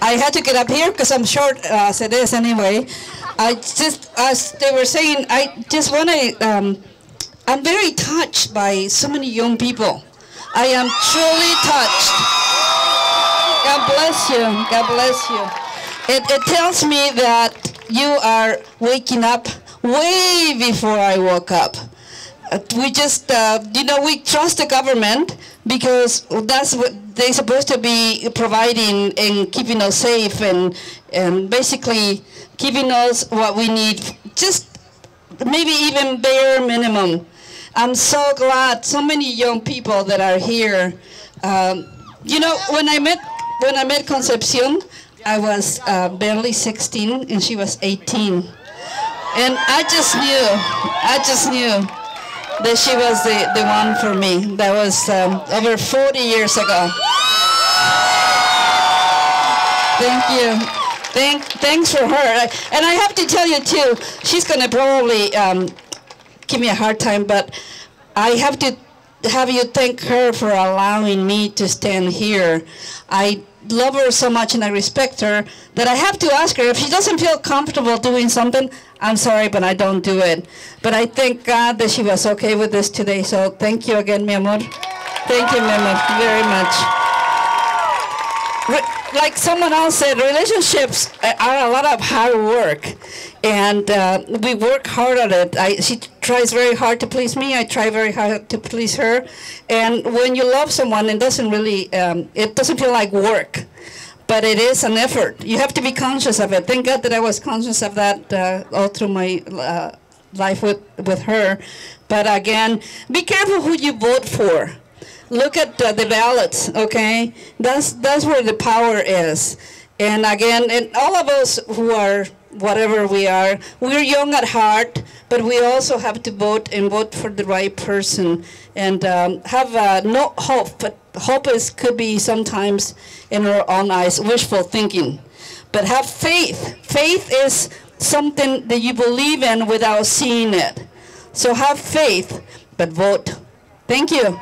I had to get up here because I'm short as it is anyway. I just, as they were saying, I just want to, I'm very touched by so many young people. I am truly touched. God bless you. God bless you. It tells me that you are waking up way before I woke up. We just, we trust the government because that's what they're supposed to be providing and keeping us safe and basically giving us what we need, just maybe even bare minimum. I'm so glad so many young people that are here. When I met Concepcion, I was barely 16 and she was 18. And I just knew that she was the one for me. That was over 40 years ago. Thank you. Thanks for her. And I have to tell you too, she's gonna probably give me a hard time, but I have to have you thank her for allowing me to stand here. I love her so much and I respect her that I have to ask her if she doesn't feel comfortable doing something. I'm sorry, but I don't do it. But I thank God that she was okay with this today. So thank you again, mi amor. Thank you, mi amor, very much. Like someone else said, relationships are a lot of hard work, and we work hard at it. She tries very hard to please me. I try very hard to please her. And when you love someone, it doesn't really, it doesn't feel like work, but it is an effort. You have to be conscious of it. Thank God that I was conscious of that all through my life with her. But again, be careful who you vote for. Look at the ballots, okay? That's where the power is. And again, and all of us who are whatever we are, we're young at heart, but we also have to vote and vote for the right person and have no hope. But hope could be sometimes, in our own eyes, wishful thinking. But have faith. Faith is something that you believe in without seeing it. So have faith, but vote. Thank you.